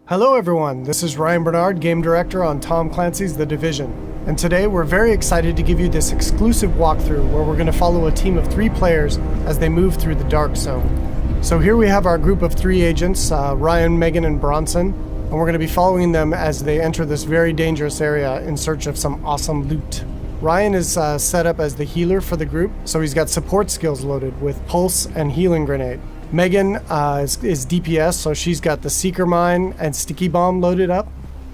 Hello everyone, this is Ryan Bernard, Game Director on Tom Clancy's The Division. And today we're very excited to give you this exclusive walkthrough where we're going to follow a team of 3 players as they move through the Dark Zone. So here we have our group of 3 agents, Ryan, Megan, and Bronson, and we're going to be following them as they enter this very dangerous area in search of some awesome loot. Ryan is set up as the healer for the group, so he's got support skills loaded with Pulse and Healing Grenade. Megan is DPS, so she's got the Seeker Mine and Sticky Bomb loaded up.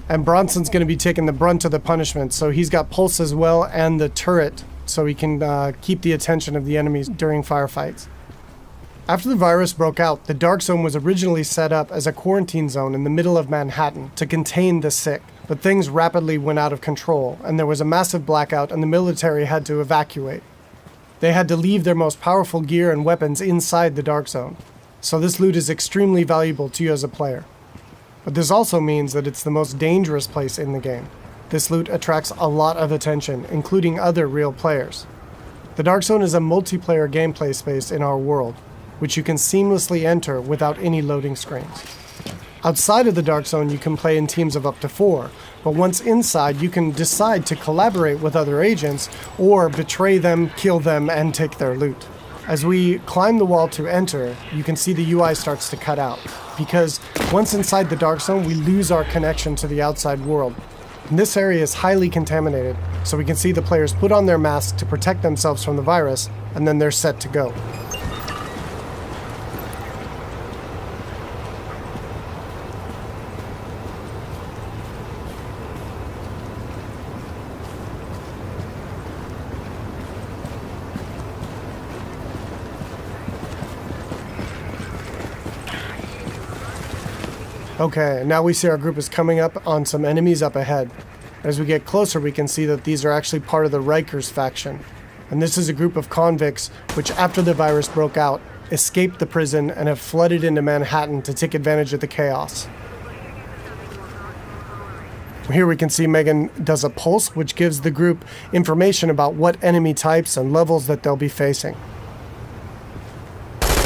And Bronson's going to be taking the brunt of the punishment, so he's got Pulse as well and the turret, so he can keep the attention of the enemies during firefights. After the virus broke out, the Dark Zone was originally set up as a quarantine zone in the middle of Manhattan to contain the sick, but things rapidly went out of control, and there was a massive blackout and the military had to evacuate. They had to leave their most powerful gear and weapons inside the Dark Zone, so this loot is extremely valuable to you as a player. But this also means that it's the most dangerous place in the game. This loot attracts a lot of attention, including other real players. The Dark Zone is a multiplayer gameplay space in our world, which you can seamlessly enter without any loading screens. Outside of the Dark Zone, you can play in teams of up to 4, but once inside, you can decide to collaborate with other agents or betray them, kill them, and take their loot. As we climb the wall to enter, you can see the UI starts to cut out, because once inside the Dark Zone, we lose our connection to the outside world. And this area is highly contaminated, so we can see the players put on their masks to protect themselves from the virus, and then they're set to go. Okay, now we see our group is coming up on some enemies up ahead. As we get closer, we can see that these are actually part of the Rikers faction. And this is a group of convicts which, after the virus broke out, escaped the prison and have flooded into Manhattan to take advantage of the chaos. Here we can see Megan does a pulse, which gives the group information about what enemy types and levels that they'll be facing.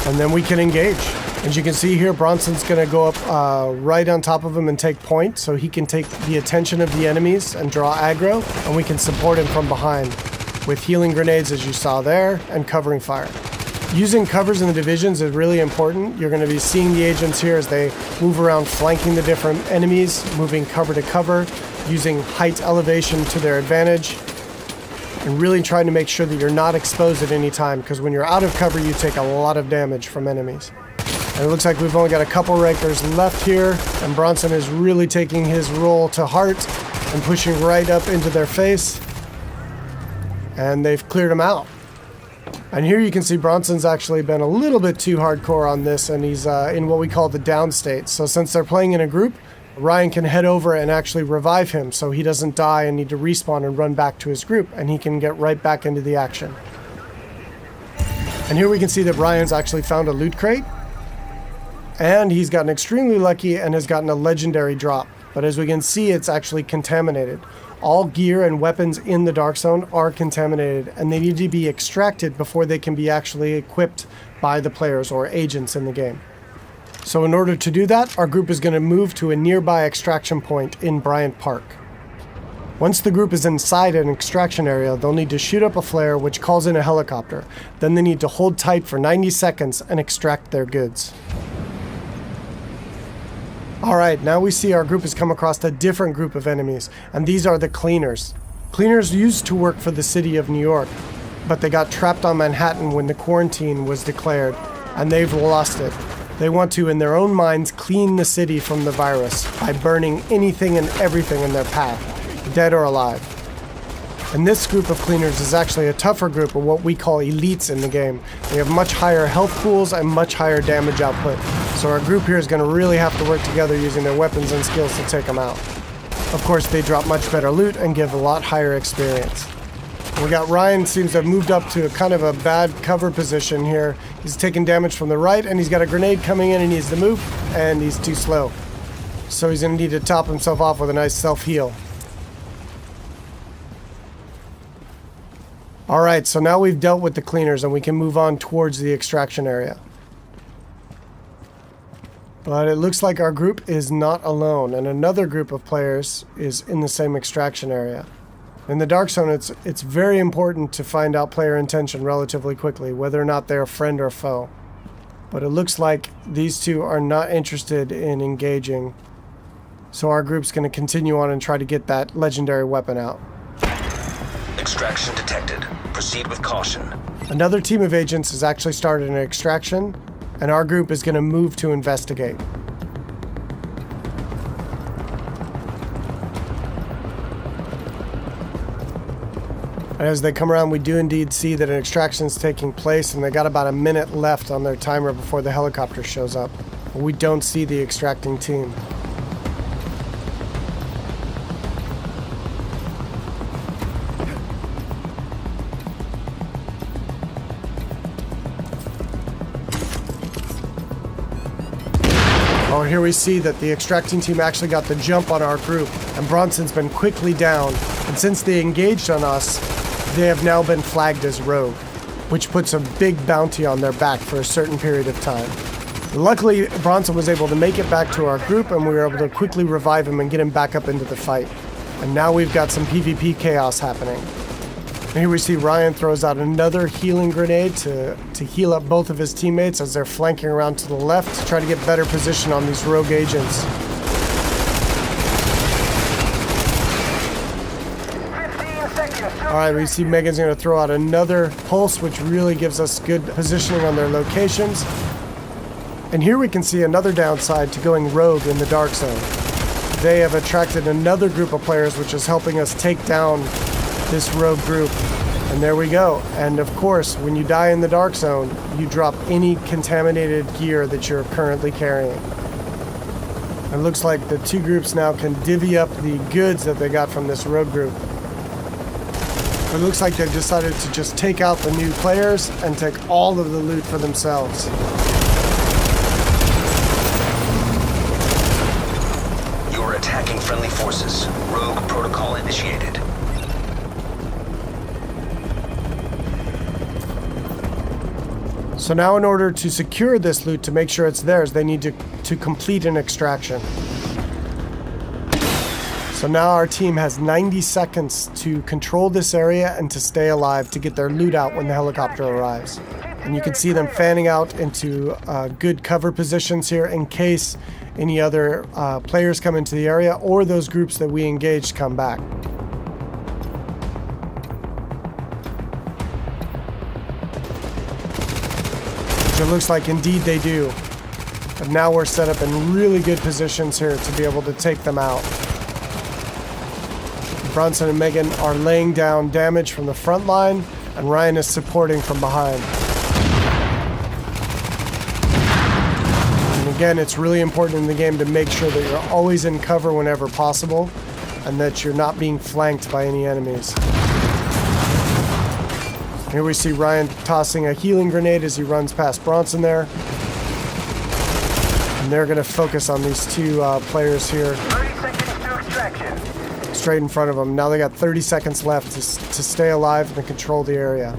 And then we can engage. As you can see here, Bronson's going to go up right on top of him and take point, so he can take the attention of the enemies and draw aggro, and we can support him from behind with healing grenades, as you saw there, and covering fire. Using covers in the divisions is really important. You're going to be seeing the agents here as they move around flanking the different enemies, moving cover to cover, using height elevation to their advantage, and really trying to make sure that you're not exposed at any time, because when you're out of cover, you take a lot of damage from enemies. And it looks like we've only got a couple Rikers left here, and Bronson is really taking his role to heart and pushing right up into their face. And they've cleared him out. And here you can see Bronson's actually been a little bit too hardcore on this, and he's in what we call the down state. So since they're playing in a group, Ryan can head over and actually revive him so he doesn't die and need to respawn and run back to his group, and he can get right back into the action. And here we can see that Ryan's actually found a loot crate. And he's gotten extremely lucky and has gotten a legendary drop. But as we can see, it's actually contaminated. All gear and weapons in the Dark Zone are contaminated, and they need to be extracted before they can be actually equipped by the players or agents in the game. So in order to do that, our group is going to move to a nearby extraction point in Bryant Park. Once the group is inside an extraction area, they'll need to shoot up a flare which calls in a helicopter. Then they need to hold tight for 90 seconds and extract their goods. Alright, now we see our group has come across a different group of enemies, and these are the Cleaners. Cleaners used to work for the city of New York, but they got trapped on Manhattan when the quarantine was declared, and they've lost it. They want to, in their own minds, clean the city from the virus by burning anything and everything in their path, dead or alive. And this group of Cleaners is actually a tougher group of what we call elites in the game. They have much higher health pools and much higher damage output. So our group here is going to really have to work together using their weapons and skills to take them out. Of course, they drop much better loot and give a lot higher experience. We got Ryan seems to have moved up to a kind of a bad cover position here. He's taking damage from the right, and he's got a grenade coming in and he needs to move, and he's too slow. So he's going to need to top himself off with a nice self-heal. Alright, so now we've dealt with the Cleaners and we can move on towards the extraction area. But it looks like our group is not alone, and another group of players is in the same extraction area. In the Dark Zone, it's very important to find out player intention relatively quickly, whether or not they're a friend or foe. But it looks like these two are not interested in engaging, so our group's going to continue on and try to get that legendary weapon out. Extraction detected. Proceed with caution. Another team of agents has actually started an extraction, and our group is going to move to investigate. And as they come around, we do indeed see that an extraction is taking place, and they got about a minute left on their timer before the helicopter shows up. But we don't see the extracting team. Oh, here we see that the extracting team actually got the jump on our group, and Bronson's been quickly down. And since they engaged on us, they have now been flagged as rogue, which puts a big bounty on their back for a certain period of time. Luckily, Bronson was able to make it back to our group, and we were able to quickly revive him and get him back up into the fight. And now we've got some PvP chaos happening. And here we see Ryan throws out another healing grenade to heal up both of his teammates as they're flanking around to the left to try to get better position on these rogue agents. Alright, we see Megan's going to throw out another pulse, which really gives us good positioning on their locations. And here we can see another downside to going rogue in the Dark Zone. They have attracted another group of players, which is helping us take down this rogue group. And there we go. And of course, when you die in the Dark Zone, you drop any contaminated gear that you're currently carrying. It looks like the two groups now can divvy up the goods that they got from this rogue group. It looks like they've decided to just take out the new players and take all of the loot for themselves. You are attacking friendly forces. Rogue protocol initiated. So now in order to secure this loot to make sure it's theirs, they need to complete an extraction. So now our team has 90 seconds to control this area and to stay alive to get their loot out when the helicopter arrives. And you can see them fanning out into good cover positions here in case any other players come into the area or those groups that we engaged come back. Which it looks like indeed they do. But now we're set up in really good positions here to be able to take them out. Bronson and Megan are laying down damage from the front line, and Ryan is supporting from behind. And again, it's really important in the game to make sure that you're always in cover whenever possible, and that you're not being flanked by any enemies. Here we see Ryan tossing a healing grenade as he runs past Bronson there. And they're going to focus on these two players here. 30 seconds to extraction. Straight in front of them. Now they got 30 seconds left to stay alive and control the area.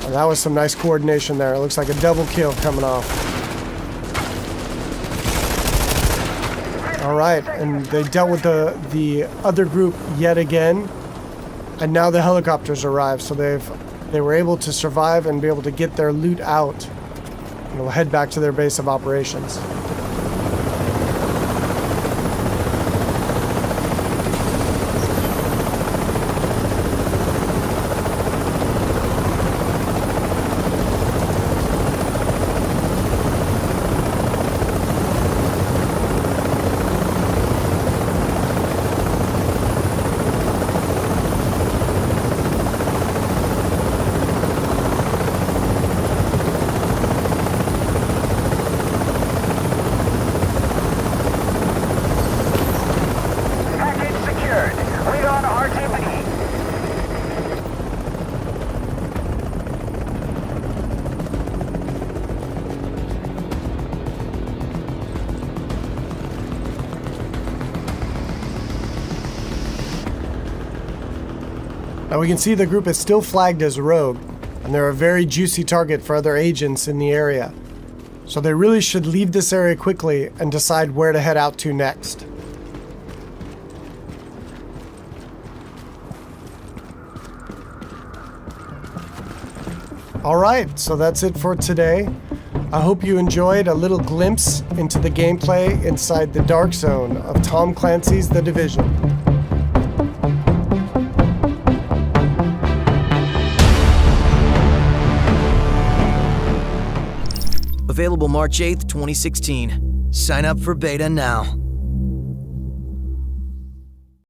And that was some nice coordination there. It looks like a double kill coming off. All right, and they dealt with the other group yet again, and now the helicopters arrived. So they were able to survive and be able to get their loot out. And we'll head back to their base of operations. Now we can see the group is still flagged as rogue, and they're a very juicy target for other agents in the area. So they really should leave this area quickly and decide where to head out to next. Alright, so that's it for today. I hope you enjoyed a little glimpse into the gameplay inside the Dark Zone of Tom Clancy's The Division. Available March 8th, 2016. Sign up for beta now.